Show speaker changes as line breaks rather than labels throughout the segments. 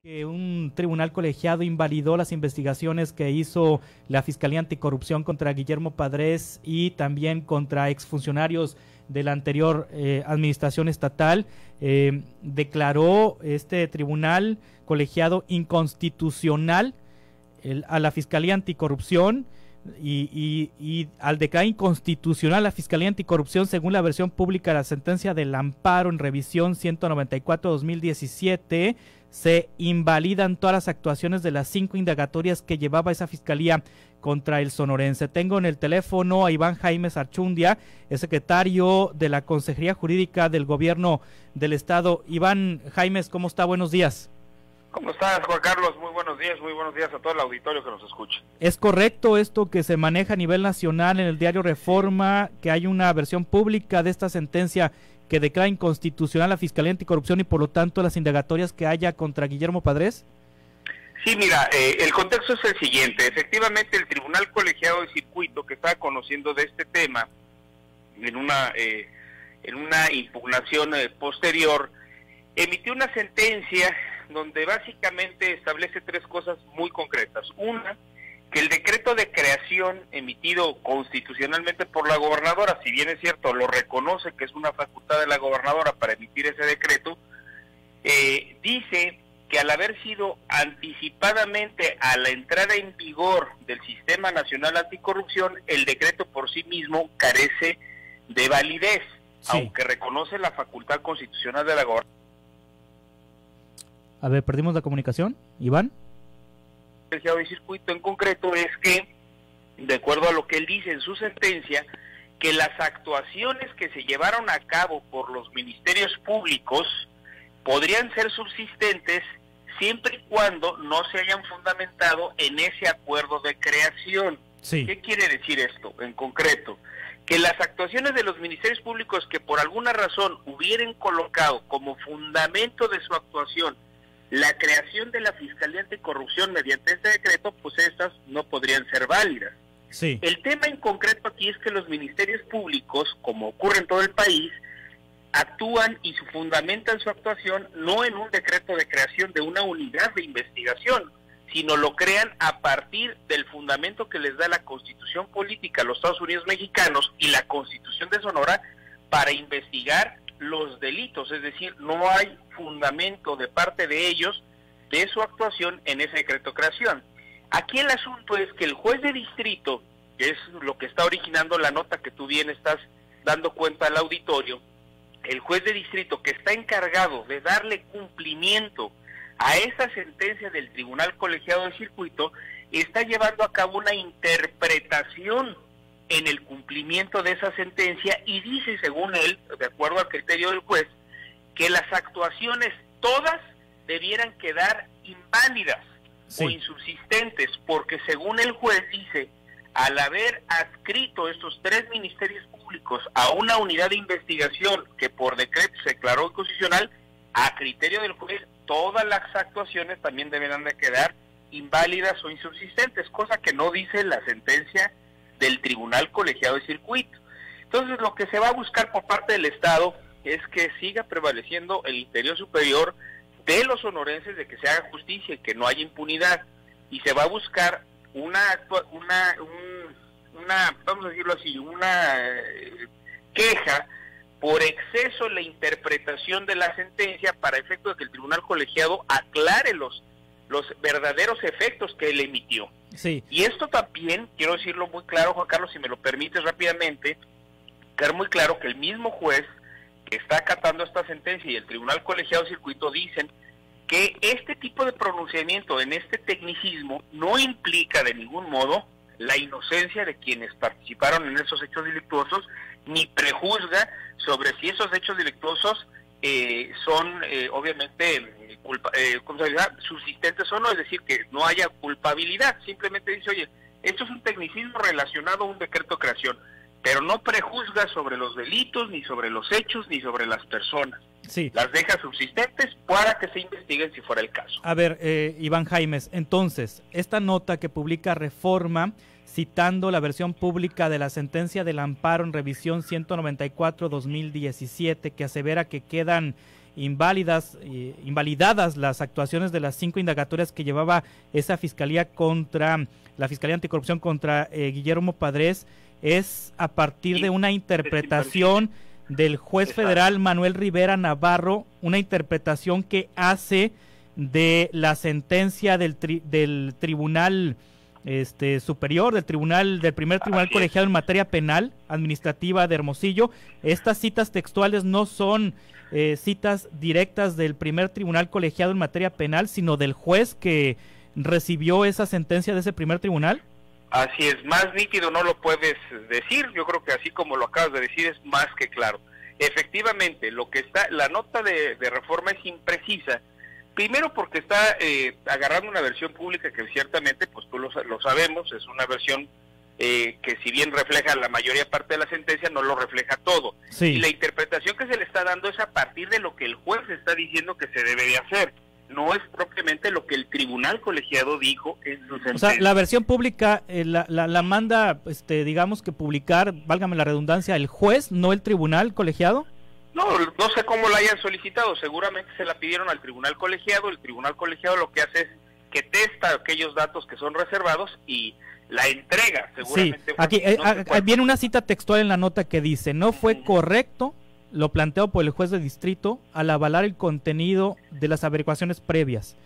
Que un tribunal colegiado invalidó las investigaciones que hizo la Fiscalía Anticorrupción contra Guillermo Padres y también contra exfuncionarios de la anterior administración estatal. Declaró este tribunal colegiado inconstitucional a la Fiscalía Anticorrupción y al declarar inconstitucional la Fiscalía Anticorrupción, según la versión pública de la sentencia del amparo en revisión 194/2017, se invalidan todas las actuaciones de las 5 indagatorias que llevaba esa fiscalía contra el sonorense. Tengo en el teléfono a Iván Jaimes Archundia, el secretario de la Consejería Jurídica del Gobierno del Estado. Iván Jaimes, ¿cómo está? Buenos días.
¿Cómo estás, Juan Carlos? Muy buenos días a todo el auditorio que nos escucha.
¿Es correcto esto que se maneja a nivel nacional en el diario Reforma, que hay una versión pública de esta sentencia que declara inconstitucional la Fiscalía Anticorrupción y por lo tanto las indagatorias que haya contra Guillermo Padres?
Sí, mira, el contexto es el siguiente. Efectivamente, el Tribunal Colegiado de Circuito, que estaba conociendo de este tema en una impugnación posterior, emitió una sentencia donde básicamente establece 3 cosas muy concretas. Una, que el decreto de creación emitido constitucionalmente por la gobernadora, si bien es cierto, lo reconoce que es una facultad de la gobernadora para emitir ese decreto, dice que al haber sido anticipadamente a la entrada en vigor del Sistema Nacional Anticorrupción, el decreto por sí mismo carece de validez, sí, aunque reconoce la facultad constitucional de la gobernadora.
A ver, perdimos la comunicación, Iván.
De circuito en concreto es que, de acuerdo a lo que él dice en su sentencia, que las actuaciones que se llevaron a cabo por los ministerios públicos podrían ser subsistentes siempre y cuando no se hayan fundamentado en ese acuerdo de creación. Sí. ¿Qué quiere decir esto en concreto? Que las actuaciones de los ministerios públicos que por alguna razón hubieran colocado como fundamento de su actuación la creación de la Fiscalía Anticorrupción mediante este decreto, pues estas no podrían ser válidas. Sí. El tema en concreto aquí es que los ministerios públicos, como ocurre en todo el país, actúan y fundamentan su actuación no en un decreto de creación de una unidad de investigación, sino lo crean a partir del fundamento que les da la Constitución Política de los Estados Unidos Mexicanos y la Constitución de Sonora para investigar los delitos, es decir, no hay fundamento de parte de ellos de su actuación en ese decreto de creación. Aquí el asunto es que el juez de distrito, que es lo que está originando la nota que tú bien estás dando cuenta al auditorio, el juez de distrito que está encargado de darle cumplimiento a esa sentencia del Tribunal Colegiado de Circuito, está llevando a cabo una interpretación en el cumplimiento de esa sentencia y dice, según él, de acuerdo al criterio del juez, que las actuaciones todas debieran quedar inválidas, sí, o insubsistentes, porque según el juez dice, al haber adscrito estos 3 ministerios públicos a una unidad de investigación que por decreto se declaró inconstitucional, a criterio del juez, todas las actuaciones también deberán de quedar inválidas o insubsistentes, cosa que no dice la sentencia del Tribunal Colegiado de Circuito. Entonces, lo que se va a buscar por parte del Estado es que siga prevaleciendo el interés superior de los sonorenses, de que se haga justicia y que no haya impunidad, y se va a buscar vamos a decirlo así, una queja por exceso en la interpretación de la sentencia para efecto de que el Tribunal Colegiado aclare los verdaderos efectos que él emitió. Sí. Y esto también, quiero decirlo muy claro, Juan Carlos, si me lo permites rápidamente, quedar muy claro que el mismo juez que está acatando esta sentencia y el Tribunal Colegiado de Circuito dicen que este tipo de pronunciamiento en este tecnicismo no implica de ningún modo la inocencia de quienes participaron en esos hechos delictuosos, ni prejuzga sobre si esos hechos delictuosos son obviamente subsistentes o no, es decir, que no haya culpabilidad. Simplemente dice, oye, esto es un tecnicismo relacionado a un decreto de creación, pero no prejuzga sobre los delitos, ni sobre los hechos, ni sobre las personas. Sí. Las deja subsistentes para que se investiguen si fuera el caso.
A ver, Iván Jaimes, entonces, esta nota que publica Reforma, citando la versión pública de la sentencia del amparo en revisión 194/2017, que asevera que quedan invalidadas las actuaciones de las 5 indagatorias que llevaba esa fiscalía contra la Fiscalía Anticorrupción contra Guillermo Padrés, es a partir de una interpretación del juez federal Manuel Rivera Navarro, una interpretación que hace de la sentencia del tribunal superior, del primer tribunal colegiado en materia penal administrativa de Hermosillo. Estas citas textuales no son citas directas del primer tribunal colegiado en materia penal, sino del juez que recibió esa sentencia de ese primer tribunal.
Así es, más nítido no lo puedes decir. Yo creo que así como lo acabas de decir es más que claro. Efectivamente, lo que está, la nota de Reforma es imprecisa. Primero porque está agarrando una versión pública que ciertamente, pues tú lo sabemos, es una versión que si bien refleja la mayoría parte de la sentencia, no lo refleja todo.
Sí.
Y la interpretación que se le está dando es a partir de lo que el juez está diciendo que se debe de hacer. No es propiamente lo que el tribunal colegiado dijo en su sentencia.
O sea, la versión pública la manda, digamos que publicar, válgame la redundancia, el juez, no el tribunal colegiado.
No sé cómo la hayan solicitado, seguramente se la pidieron al tribunal colegiado. El tribunal colegiado lo que hace es que testa aquellos datos que son reservados y la entrega, seguramente.
Sí, aquí viene una cita textual en la nota que dice: no fue correcto lo planteado por el juez de distrito al avalar el contenido de las averiguaciones previas,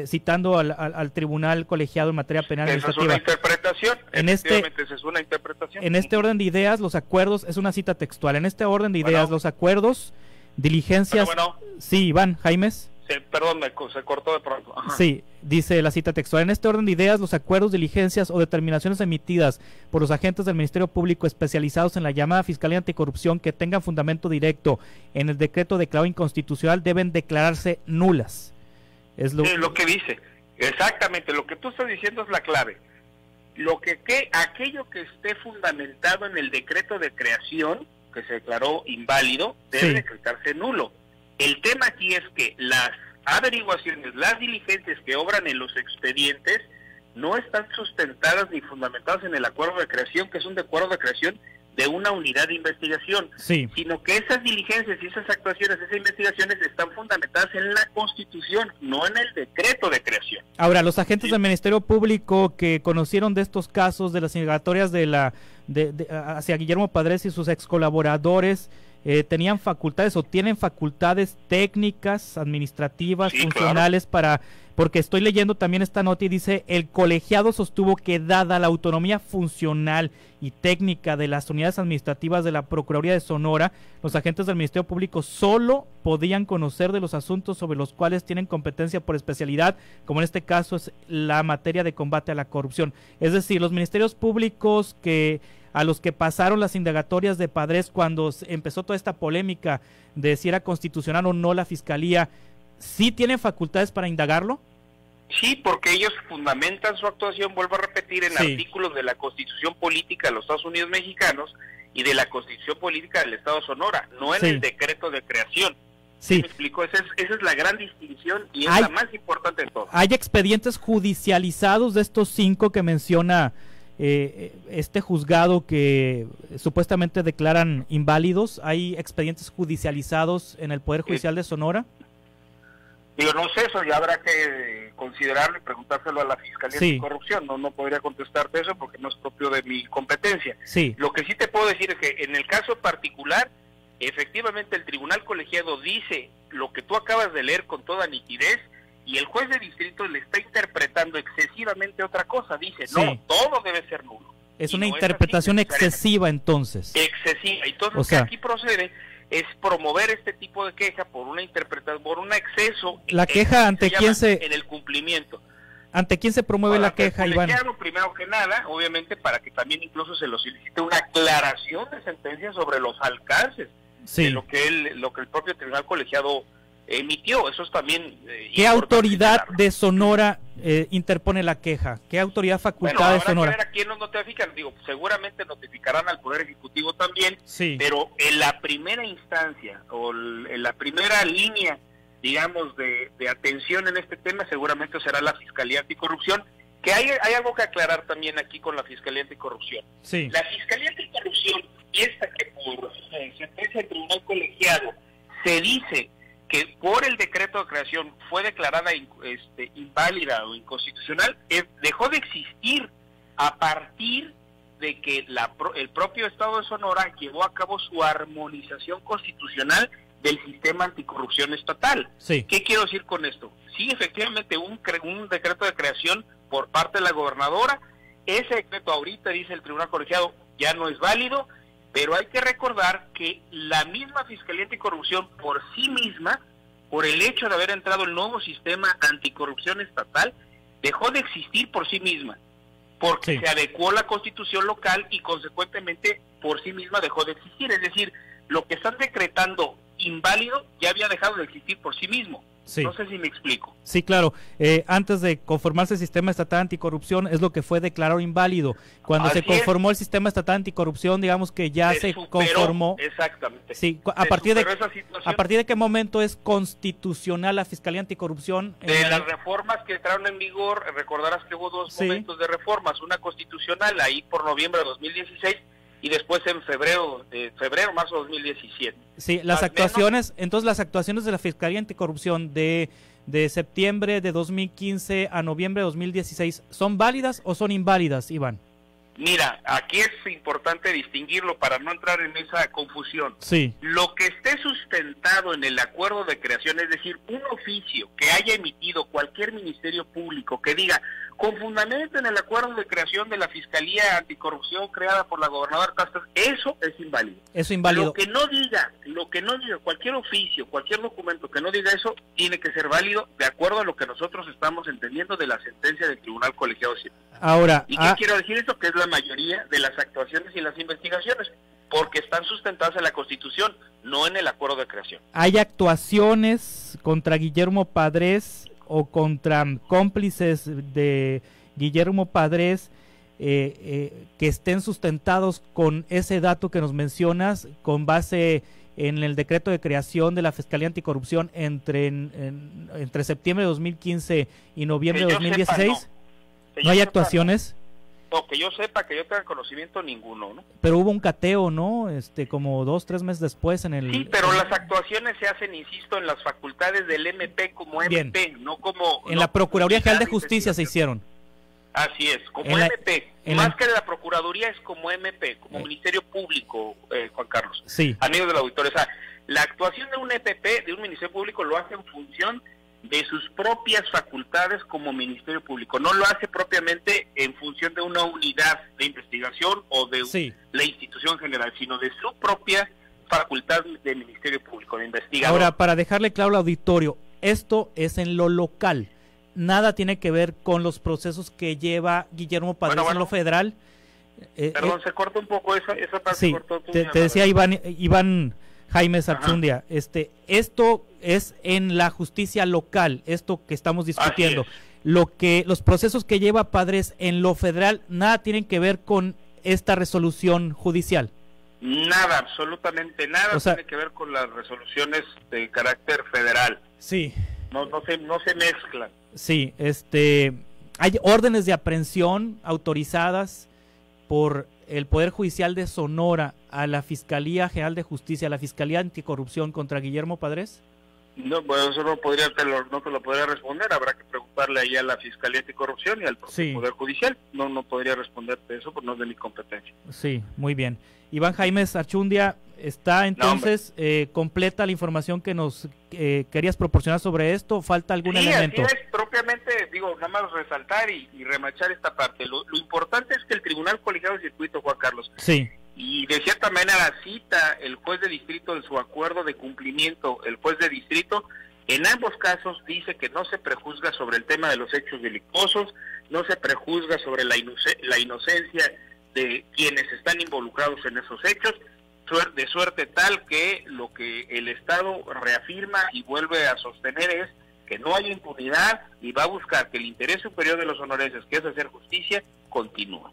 citando al tribunal colegiado en materia penal administrativa.
Esa es una interpretación, esa es una interpretación.
En este orden de ideas, los acuerdos, es una cita textual, en este orden de ideas, los acuerdos, diligencias... Sí, Iván, Jaimes.
Sí, perdón, se cortó de pronto. Ajá.
Sí, dice la cita textual: en este orden de ideas, los acuerdos, diligencias o determinaciones emitidas por los agentes del Ministerio Público especializados en la llamada Fiscalía Anticorrupción que tengan fundamento directo en el decreto declarado inconstitucional deben declararse nulas. Es lo
que dice. Exactamente, lo que tú estás diciendo es la clave. Aquello que esté fundamentado en el decreto de creación, que se declaró inválido, debe decretarse nulo. El tema aquí es que las averiguaciones, las diligencias que obran en los expedientes no están sustentadas ni fundamentadas en el acuerdo de creación, que es un acuerdo de creación de una unidad de investigación, sino que esas diligencias y esas actuaciones, esas investigaciones están fundamentadas en la Constitución, no en el decreto de creación.
Ahora, los agentes del Ministerio Público que conocieron de estos casos, de las indagatorias hacia Guillermo Padrés y sus ex colaboradores, tenían facultades o tienen facultades técnicas, administrativas, funcionales porque estoy leyendo también esta nota y dice: el colegiado sostuvo que dada la autonomía funcional y técnica de las unidades administrativas de la Procuraduría de Sonora, los agentes del Ministerio Público solo podían conocer de los asuntos sobre los cuales tienen competencia por especialidad, como en este caso es la materia de combate a la corrupción. Es decir, los ministerios públicos a los que pasaron las indagatorias de Padrés cuando empezó toda esta polémica de si era constitucional o no la fiscalía, ¿sí tienen facultades para indagarlo?
Sí, porque ellos fundamentan su actuación, vuelvo a repetir, en artículos de la Constitución Política de los Estados Unidos Mexicanos y de la Constitución Política del Estado de Sonora, no en el decreto de creación.
Sí.
¿Me explico? Esa es la gran distinción y es la más importante de todo.
¿Hay expedientes judicializados de estos 5 que menciona este juzgado que supuestamente declaran inválidos? ¿Hay expedientes judicializados en el Poder Judicial de Sonora?
Digo, no sé, eso ya habrá que considerarlo y preguntárselo a la Fiscalía de Corrupción. No podría contestarte eso porque no es propio de mi competencia. Lo que sí te puedo decir es que en el caso particular, efectivamente el tribunal colegiado dice lo que tú acabas de leer con toda nitidez, y el juez de distrito le está interpretando excesivamente otra cosa. Dice, no, todo debe ser nulo.
Es una interpretación excesiva entonces.
Excesiva. Entonces, lo que aquí procede es promover este tipo de queja por una interpretación, por un exceso.
La queja ante quién
en el cumplimiento.
¿Ante quién se promueve la queja, Iván?
Primero que nada, obviamente, para que también incluso se lo solicite una aclaración de sentencia sobre los alcances de lo que el propio tribunal colegiado emitió. Eso es también
¿qué autoridad de Sonora interpone la queja? ¿Qué autoridad facultad de Sonora?
¿A quién nos notifican? Digo, seguramente notificarán al Poder Ejecutivo también, pero en la primera instancia o en la primera línea, digamos, de atención en este tema, seguramente será la Fiscalía Anticorrupción, que hay algo que aclarar también aquí con la Fiscalía Anticorrupción. La Fiscalía Anticorrupción, y esta que por sentencia del Tribunal Colegiado se dice que por el decreto de creación fue declarada inválida o inconstitucional, dejó de existir a partir de que el propio Estado de Sonora llevó a cabo su armonización constitucional del sistema anticorrupción estatal.
Sí.
¿Qué quiero decir con esto? Sí, efectivamente, un decreto de creación por parte de la gobernadora. Ese decreto ahorita, dice el Tribunal Colegiado, ya no es válido, pero hay que recordar que la misma Fiscalía Anticorrupción por sí misma, por el hecho de haber entrado el nuevo sistema anticorrupción estatal, dejó de existir por sí misma, porque se adecuó la Constitución local y consecuentemente por sí misma dejó de existir. Es decir, lo que están decretando inválido ya había dejado de existir por sí mismo.
Sí.
No sé si me explico.
Sí, claro. Antes de conformarse el sistema estatal anticorrupción es lo que fue declarado inválido. Cuando se conformó el sistema estatal anticorrupción, digamos que ya se conformó.
Exactamente.
Sí, a partir de qué momento es constitucional la Fiscalía Anticorrupción.
De las reformas que entraron en vigor, recordarás que hubo dos momentos de reformas, una constitucional ahí por noviembre de 2016 y después en febrero, marzo de 2017.
Sí, las actuaciones de la Fiscalía Anticorrupción de septiembre de 2015 a noviembre de 2016, ¿son válidas o son inválidas, Iván?
Mira, aquí es importante distinguirlo para no entrar en esa confusión.
Sí.
Lo que esté sustentado en el acuerdo de creación, es decir, un oficio que haya emitido cualquier ministerio público que diga, con fundamento en el acuerdo de creación de la Fiscalía Anticorrupción creada por la gobernadora Castro, eso es inválido.
Eso inválido.
Lo que no diga, cualquier oficio, cualquier documento que no diga eso, tiene que ser válido de acuerdo a lo que nosotros estamos entendiendo de la sentencia del Tribunal Colegiado Civil.
Ahora,
¿y qué quiero decir esto? Que es la mayoría de las actuaciones y las investigaciones, porque están sustentadas en la Constitución, no en el acuerdo de creación.
¿Hay actuaciones contra Guillermo Padrés o contra cómplices de Guillermo Padrés que estén sustentados con ese dato que nos mencionas, con base en el decreto de creación de la Fiscalía Anticorrupción entre septiembre de 2015 y noviembre de 2016? ¿No hay actuaciones?
No, que yo sepa, que yo tenga conocimiento, ninguno, ¿no?
Pero hubo un cateo, ¿no? Como 2-3 meses después en el...
Sí, pero las actuaciones se hacen, insisto, en las facultades del MP como MP, no como...
En la Procuraduría General de Justicia se hicieron.
Así es, como MP. Más que de la Procuraduría es como MP, como Ministerio Público, Juan Carlos.
Sí.
Amigos del auditorio, o sea, la actuación de un EPP, de un Ministerio Público, lo hace en función de sus propias facultades como Ministerio Público. No lo hace propiamente en función de una unidad de investigación o de la institución general, sino de su propia facultad de Ministerio Público, de investigador.
Ahora, para dejarle claro al auditorio, esto es en lo local. Nada tiene que ver con los procesos que lleva Guillermo Padrés en lo federal.
Perdón, se corta un poco esa parte.
Sí, te decía Iván Jaime Archundia, esto es en la justicia local, esto que estamos discutiendo. Los procesos que lleva Padrés en lo federal, nada tienen que ver con esta resolución judicial.
Nada, absolutamente nada, tiene que ver con las resoluciones de carácter federal.
Sí.
No se mezclan.
Sí, hay órdenes de aprehensión autorizadas por el Poder Judicial de Sonora a la Fiscalía General de Justicia, a la Fiscalía Anticorrupción contra Guillermo Padrés.
No, bueno, eso no te lo podría responder, habrá que preguntarle ahí a la Fiscalía Anticorrupción y al Poder Judicial. No podría responderte eso, porque no es de mi competencia.
Sí, muy bien. Iván Jaime Archundia, está entonces completa la información que nos querías proporcionar sobre esto. ¿Falta algún elemento?
Así es, propiamente, nada más resaltar y remachar esta parte. Lo importante es que el Tribunal Colegiado de Circuito, Juan Carlos, y de cierta manera cita el juez de distrito en su acuerdo de cumplimiento, el juez de distrito, en ambos casos dice que no se prejuzga sobre el tema de los hechos delictuosos, no se prejuzga sobre la inocencia de quienes están involucrados en esos hechos, de suerte tal que lo que el Estado reafirma y vuelve a sostener es que no hay impunidad y va a buscar que el interés superior de los sonorenses, que es hacer justicia, continúe.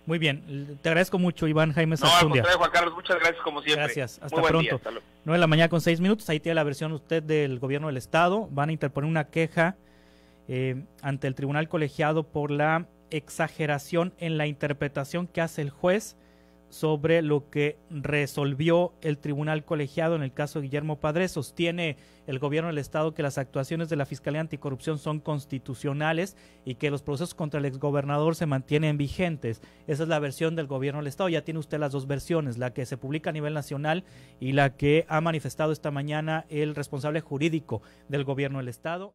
Muy bien, te agradezco mucho, Iván Jaime
Archundia. No, al contrario, Juan Carlos, muchas gracias como siempre.
Gracias, hasta pronto. 9:06 ahí tiene la versión usted del gobierno del Estado. Van a interponer una queja ante el Tribunal Colegiado por la exageración en la interpretación que hace el juez sobre lo que resolvió el tribunal colegiado en el caso de Guillermo Padres. Sostiene el gobierno del estado que las actuaciones de la Fiscalía Anticorrupción son constitucionales y que los procesos contra el exgobernador se mantienen vigentes. Esa es la versión del gobierno del estado. Ya tiene usted las dos versiones, la que se publica a nivel nacional y la que ha manifestado esta mañana el responsable jurídico del gobierno del estado.